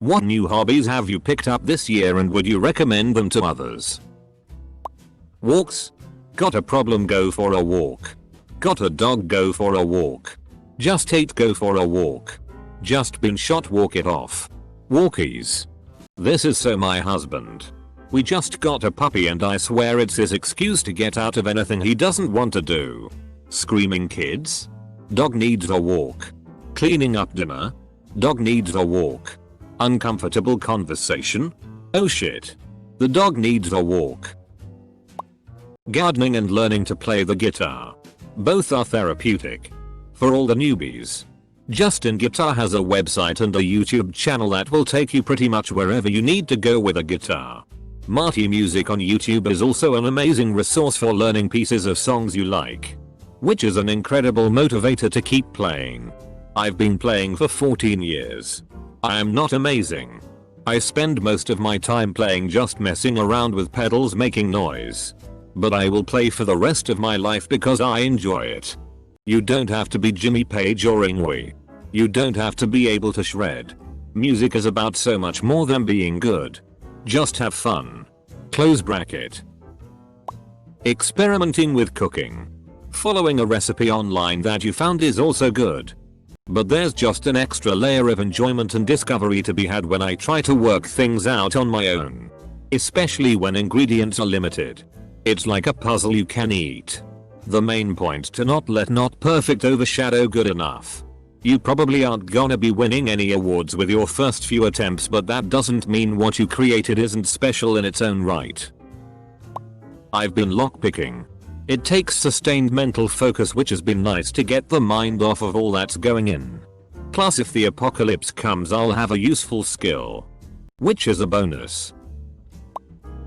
What new hobbies have you picked up this year and would you recommend them to others? Walks? Got a problem, go for a walk. Got a dog, go for a walk. Just ate, go for a walk. Just been shot, walk it off. Walkies. This is so my husband. We just got a puppy and I swear it's his excuse to get out of anything he doesn't want to do. Screaming kids? Dog needs a walk. Cleaning up dinner? Dog needs a walk. Uncomfortable conversation? Oh shit. The dog needs a walk. Gardening and learning to play the guitar. Both are therapeutic. For all the newbies. Justin Guitar has a website and a YouTube channel that will take you pretty much wherever you need to go with a guitar. Marty Music on YouTube is also an amazing resource for learning pieces of songs you like. Which is an incredible motivator to keep playing. I've been playing for 14 years. I am not amazing. I spend most of my time playing just messing around with pedals making noise. But I will play for the rest of my life because I enjoy it. You don't have to be Jimmy Page or Ingwe. You don't have to be able to shred. Music is about so much more than being good. Just have fun. Close bracket. Experimenting with cooking. Following a recipe online that you found is also good. But there's just an extra layer of enjoyment and discovery to be had when I try to work things out on my own. Especially when ingredients are limited. It's like a puzzle you can eat. The main point to not let not perfect overshadow good enough. You probably aren't gonna be winning any awards with your first few attempts, but that doesn't mean what you created isn't special in its own right. I've been lockpicking. It takes sustained mental focus, which has been nice to get the mind off of all that's going in. Plus if the apocalypse comes I'll have a useful skill. Which is a bonus.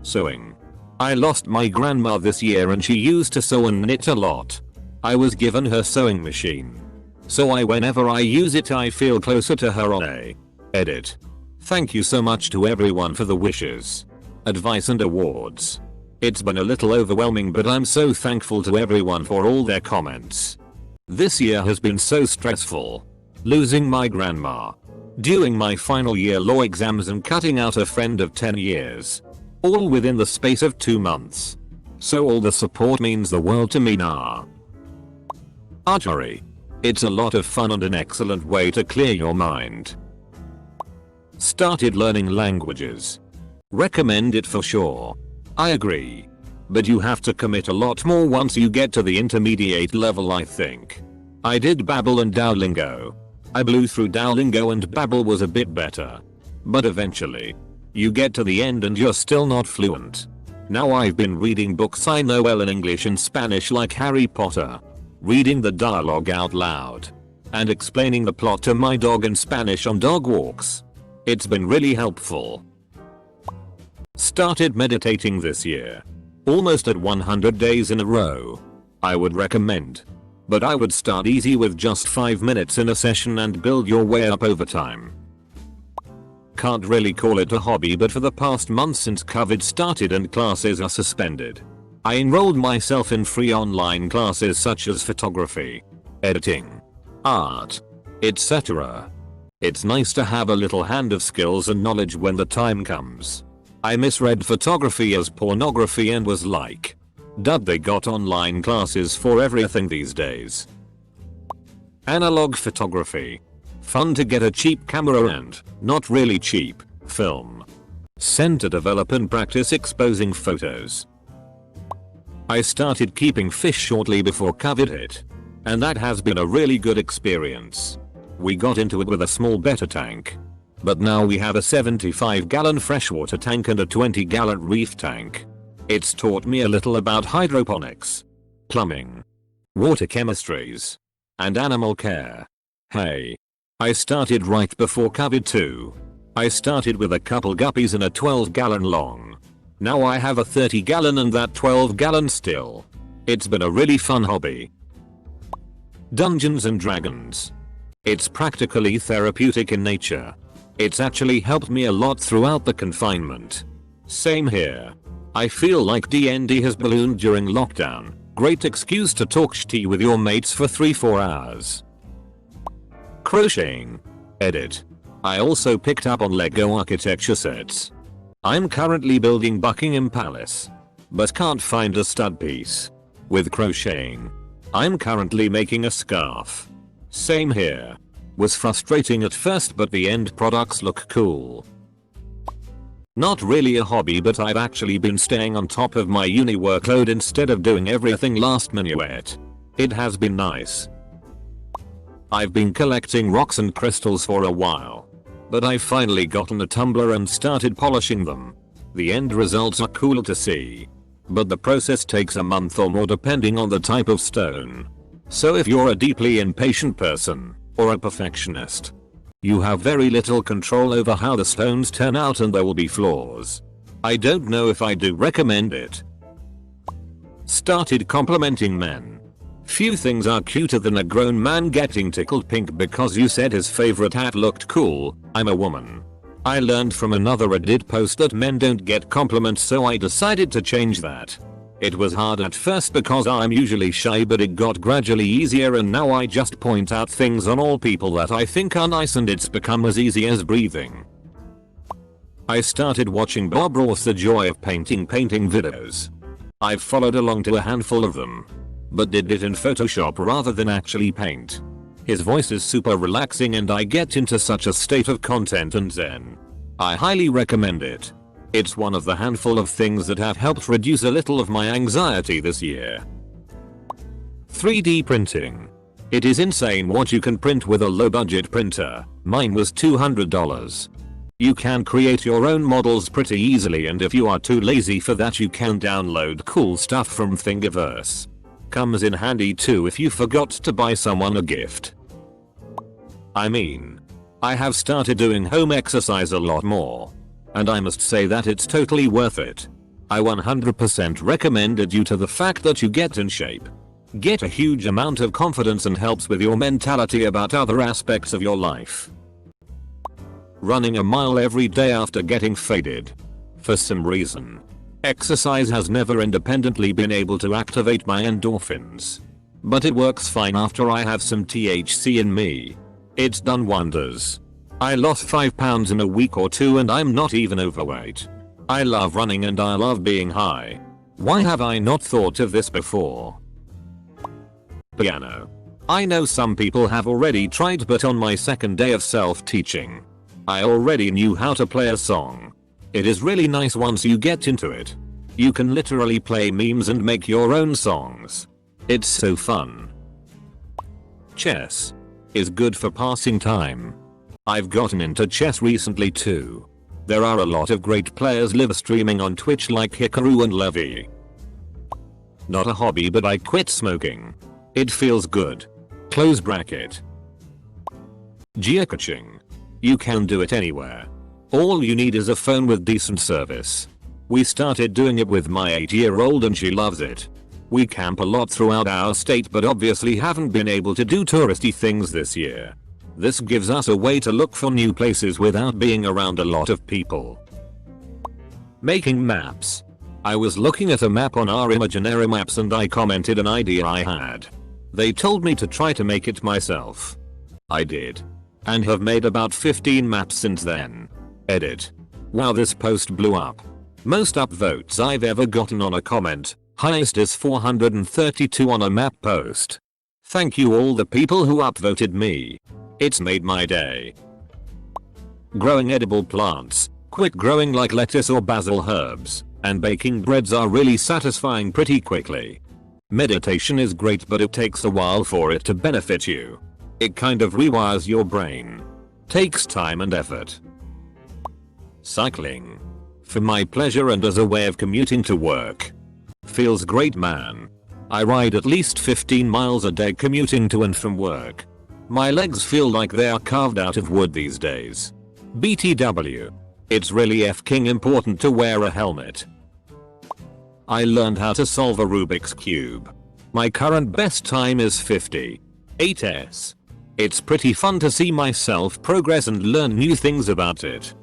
Sewing. I lost my grandma this year and she used to sew and knit a lot. I was given her sewing machine. So whenever I use it I feel closer to her on a edit. Thank you so much to everyone for the wishes, advice and awards. It's been a little overwhelming, but I'm so thankful to everyone for all their comments. This year has been so stressful. Losing my grandma, doing my final year law exams and cutting out a friend of 10 years. All within the space of 2 months. So all the support means the world to me now. Archery. It's a lot of fun and an excellent way to clear your mind. Started learning languages. Recommend it for sure. I agree. But you have to commit a lot more once you get to the intermediate level, I think. I did Babbel and Duolingo. I blew through Duolingo and Babbel was a bit better. But eventually, you get to the end and you're still not fluent. Now I've been reading books I know well in English and Spanish like Harry Potter. Reading the dialogue out loud. And explaining the plot to my dog in Spanish on dog walks. It's been really helpful. Started meditating this year. Almost at 100 days in a row. I would recommend. But I would start easy with just 5 minutes in a session and build your way up over time. Can't really call it a hobby, but for the past month since COVID started and classes are suspended, I enrolled myself in free online classes such as photography, editing, art, etc. It's nice to have a little hand of skills and knowledge when the time comes. I misread photography as pornography and was like, dude, they got online classes for everything these days. Analog photography. Fun to get a cheap camera and, not really cheap, film. Send to develop and practice exposing photos. I started keeping fish shortly before COVID hit. And that has been a really good experience. We got into it with a small betta tank. But now we have a 75-gallon freshwater tank and a 20-gallon reef tank. It's taught me a little about hydroponics, plumbing, water chemistries, and animal care. Hey. I started right before COVID too. I started with a couple guppies and a 12-gallon long. Now I have a 30-gallon and that 12-gallon still. It's been a really fun hobby. Dungeons and Dragons. It's practically therapeutic in nature. It's actually helped me a lot throughout the confinement. Same here. I feel like D&D has ballooned during lockdown. Great excuse to talk shitty with your mates for 3-4 hours. Crocheting. Edit. I also picked up on Lego architecture sets. I'm currently building Buckingham Palace, but can't find a stud piece. With crocheting, I'm currently making a scarf. Same here. Was frustrating at first, but the end products look cool. Not really a hobby, but I've actually been staying on top of my uni workload instead of doing everything last minute. It has been nice. I've been collecting rocks and crystals for a while, but I've finally gotten a tumbler and started polishing them. The end results are cool to see, but the process takes a month or more depending on the type of stone. So if you're a deeply impatient person, or a perfectionist, you have very little control over how the stones turn out and there will be flaws. I don't know if I do recommend it. Started complimenting men. Few things are cuter than a grown man getting tickled pink because you said his favorite hat looked cool. I'm a woman. I learned from another Reddit post that men don't get compliments, so I decided to change that. It was hard at first because I'm usually shy, but it got gradually easier, and now I just point out things on all people that I think are nice, and it's become as easy as breathing. I started watching Bob Ross The Joy of Painting videos. I've followed along to a handful of them, but did it in Photoshop rather than actually paint. His voice is super relaxing and I get into such a state of content and zen. I highly recommend it. It's one of the handful of things that have helped reduce a little of my anxiety this year. 3D printing. It is insane what you can print with a low budget printer. Mine was $200. You can create your own models pretty easily, and if you are too lazy for that, you can download cool stuff from Thingiverse. Comes in handy too if you forgot to buy someone a gift. I mean, I have started doing home exercise a lot more, and I must say that it's totally worth it. I 100% recommend it due to the fact that you get in shape, get a huge amount of confidence, and helps with your mentality about other aspects of your life. Running a mile every day after getting faded. For some reason, exercise has never independently been able to activate my endorphins, but it works fine after I have some THC in me. It's done wonders. I lost 5 pounds in a week or two and I'm not even overweight. I love running and I love being high. Why have I not thought of this before? Piano. I know some people have already tried, but on my second day of self-teaching, I already knew how to play a song. It is really nice once you get into it. You can literally play memes and make your own songs. It's so fun. Chess is good for passing time. I've gotten into chess recently too. There are a lot of great players live streaming on Twitch like Hikaru and Levy. Not a hobby, but I quit smoking. It feels good. Close bracket. Geocaching. You can do it anywhere. All you need is a phone with decent service. We started doing it with my 8-year-old and she loves it. We camp a lot throughout our state, but obviously haven't been able to do touristy things this year. This gives us a way to look for new places without being around a lot of people. Making maps. I was looking at a map on our imaginary maps and I commented an idea I had. They told me to try to make it myself. I did, and have made about 15 maps since then. Edit. Wow, this post blew up. Most upvotes I've ever gotten on a comment. Highest is 432 on a map post. Thank you all the people who upvoted me. It's made my day. Growing edible plants, quick growing like lettuce or basil herbs, and baking breads are really satisfying pretty quickly. Meditation is great, but it takes a while for it to benefit you. It kind of rewires your brain. Takes time and effort. Cycling. For my pleasure and as a way of commuting to work. Feels great, man. I ride at least 15 miles a day commuting to and from work. My legs feel like they are carved out of wood these days. BTW. It's really f***ing important to wear a helmet. I learned how to solve a Rubik's Cube. My current best time is 58s. It's pretty fun to see myself progress and learn new things about it.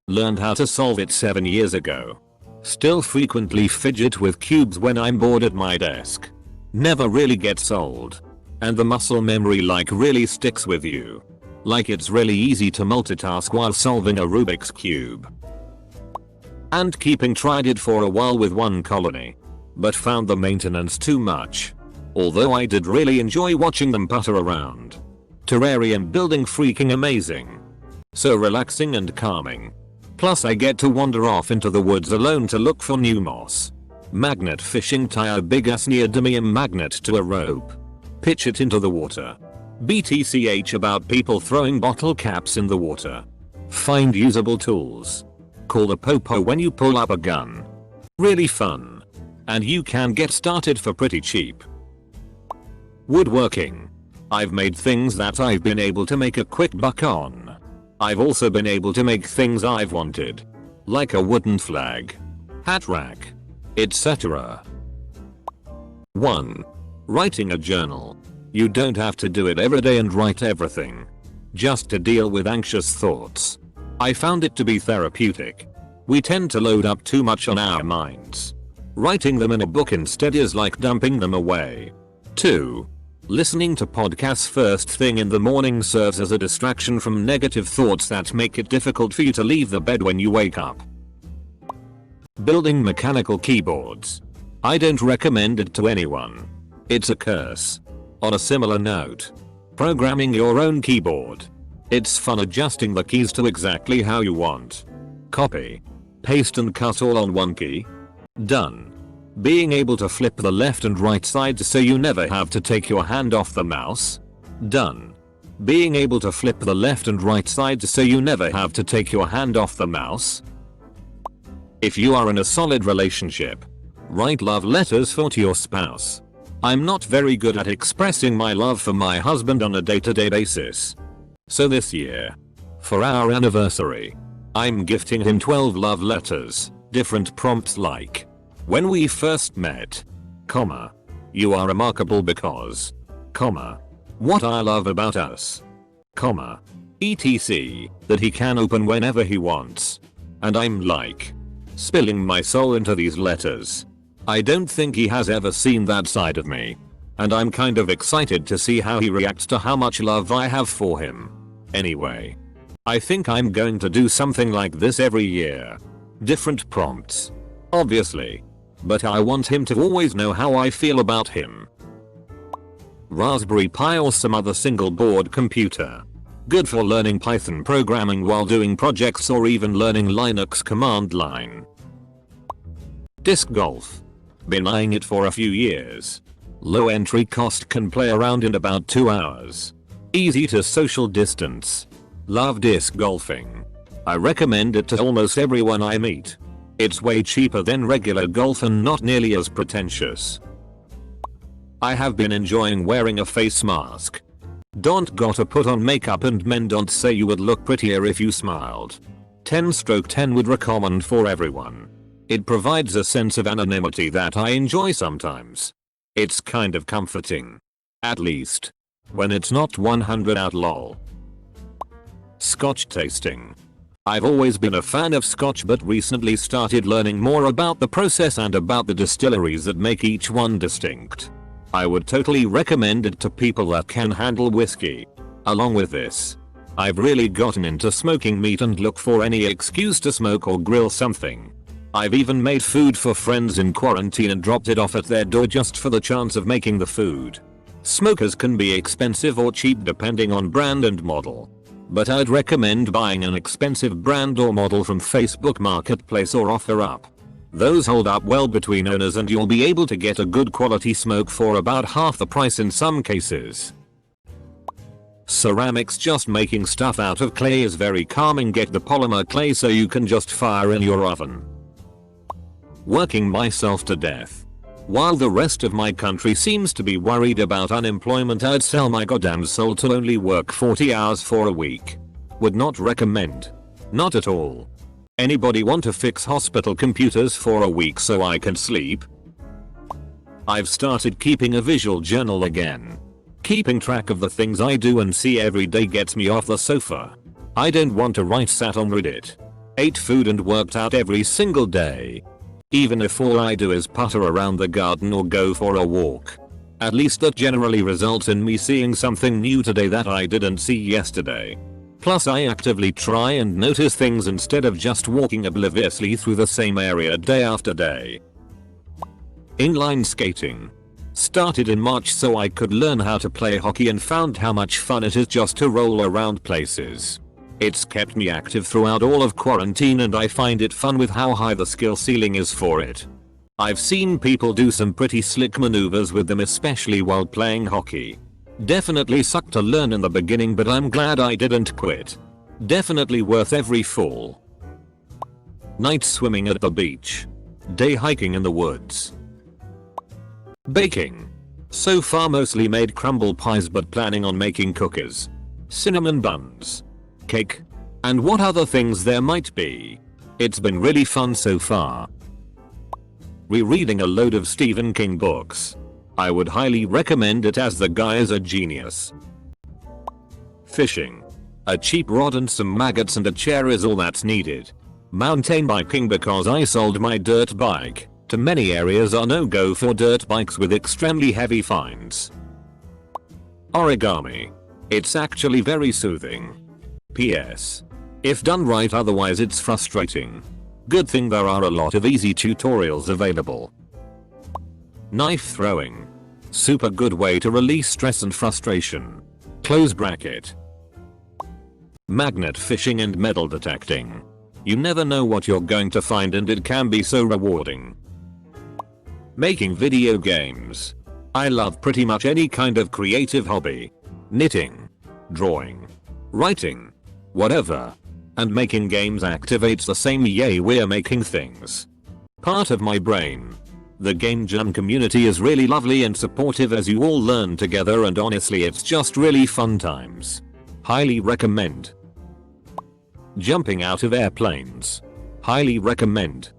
Learned how to solve it 7 years ago. Still frequently fidget with cubes when I'm bored at my desk. Never really gets old. And the muscle memory like really sticks with you. Like it's really easy to multitask while solving a Rubik's Cube. And keeping tried it for a while with one colony, but found the maintenance too much. Although I did really enjoy watching them putter around. Terrarium building freaking amazing. So relaxing and calming. Plus I get to wander off into the woods alone to look for new moss. Magnet fishing, tie a big ass neodymium magnet to a rope. Pitch it into the water. BTCH about people throwing bottle caps in the water. Find usable tools. Call the popo when you pull up a gun. Really fun. And you can get started for pretty cheap. Woodworking. I've made things that I've been able to make a quick buck on. I've also been able to make things I've wanted. Like a wooden flag. Hat rack. Etc. 1. Writing a journal. You don't have to do it every day and write everything. Just to deal with anxious thoughts. I found it to be therapeutic. We tend to load up too much on our minds. Writing them in a book instead is like dumping them away. 2. Listening to podcasts first thing in the morning serves as a distraction from negative thoughts that make it difficult for you to leave the bed when you wake up. Building mechanical keyboards. I don't recommend it to anyone. It's a curse. On a similar note, programming your own keyboard. It's fun adjusting the keys to exactly how you want. Copy, paste and cut all on one key. Done. Being able to flip the left and right sides so you never have to take your hand off the mouse. Done. Being able to flip the left and right sides so you never have to take your hand off the mouse. If you are in a solid relationship, write love letters to your spouse. I'm not very good at expressing my love for my husband on a day-to-day basis. So this year, for our anniversary, I'm gifting him 12 love letters, different prompts like, when we first met, comma, you are remarkable because, comma, what I love about us, comma, etc, that he can open whenever he wants. And I'm like, spilling my soul into these letters. I don't think he has ever seen that side of me. And I'm kind of excited to see how he reacts to how much love I have for him. Anyway, I think I'm going to do something like this every year. Different prompts. Obviously. But I want him to always know how I feel about him. Raspberry Pi or some other single board computer. Good for learning Python programming while doing projects or even learning Linux command line. Disc golf. Been eyeing it for a few years. Low entry cost, can play around in about 2 hours. Easy to social distance. Love disc golfing. I recommend it to almost everyone I meet. It's way cheaper than regular golf and not nearly as pretentious. I have been enjoying wearing a face mask. Don't gotta put on makeup and men don't say you would look prettier if you smiled. 10/10 would recommend for everyone. It provides a sense of anonymity that I enjoy sometimes. It's kind of comforting. At least. When it's not 100 out lol. Scotch tasting. I've always been a fan of Scotch but recently started learning more about the process and about the distilleries that make each one distinct. I would totally recommend it to people that can handle whiskey. Along with this, I've really gotten into smoking meat and look for any excuse to smoke or grill something. I've even made food for friends in quarantine and dropped it off at their door just for the chance of making the food. Smokers can be expensive or cheap depending on brand and model. But I'd recommend buying an expensive brand or model from Facebook Marketplace or OfferUp. Those hold up well between owners and you'll be able to get a good quality smoke for about half the price in some cases. Ceramics. Just making stuff out of clay is very calming. Get the polymer clay so you can just fire in your oven. Working myself to death. While the rest of my country seems to be worried about unemployment, I'd sell my goddamn soul to only work 40 hours for a week. Would not recommend. Not at all. Anybody want to fix hospital computers for a week so I can sleep? I've started keeping a visual journal again. Keeping track of the things I do and see every day gets me off the sofa. I don't want to write sat on Reddit. Ate food and worked out every single day. Even if all I do is putter around the garden or go for a walk. At least that generally results in me seeing something new today that I didn't see yesterday. Plus I actively try and notice things instead of just walking obliviously through the same area day after day. Inline skating. Started in March so I could learn how to play hockey and found how much fun it is just to roll around places. It's kept me active throughout all of quarantine and I find it fun with how high the skill ceiling is for it. I've seen people do some pretty slick maneuvers with them, especially while playing hockey. Definitely sucked to learn in the beginning, but I'm glad I didn't quit. Definitely worth every fall. Night swimming at the beach. Day hiking in the woods. Baking. So far mostly made crumble pies, but planning on making cookies, cinnamon buns, cake, and what other things there might be. It's been really fun so far. Rereading a load of Stephen King books. I would highly recommend it as the guy is a genius. Fishing. A cheap rod and some maggots and a chair is all that's needed. Mountain biking because I sold my dirt bike. To many areas are no go for dirt bikes with extremely heavy fines. Origami. It's actually very soothing. PS. If done right, otherwise it's frustrating. Good thing there are a lot of easy tutorials available. Knife throwing. Super good way to release stress and frustration. Close bracket. Magnet fishing and metal detecting. You never know what you're going to find and it can be so rewarding. Making video games. I love pretty much any kind of creative hobby. Knitting, drawing, writing, whatever. And making games activates the same yay we're making things part of my brain. The game jam community is really lovely and supportive as you all learn together, and honestly it's just really fun times. Highly recommend. Jumping out of airplanes. Highly recommend.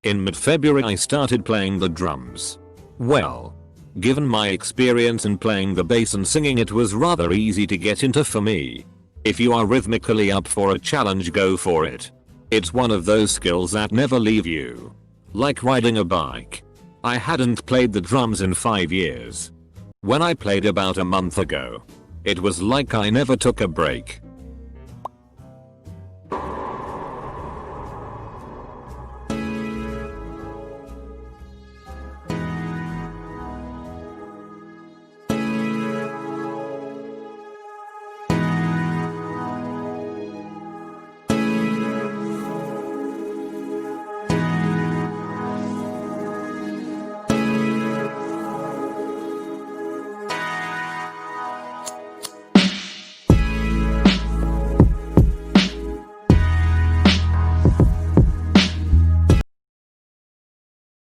In mid-February I started playing the drums. Well, given my experience in playing the bass and singing, it was rather easy to get into for me. If you are rhythmically up for a challenge, go for it. It's one of those skills that never leave you. Like riding a bike. I hadn't played the drums in 5 years. When I played about a month ago, it was like I never took a break.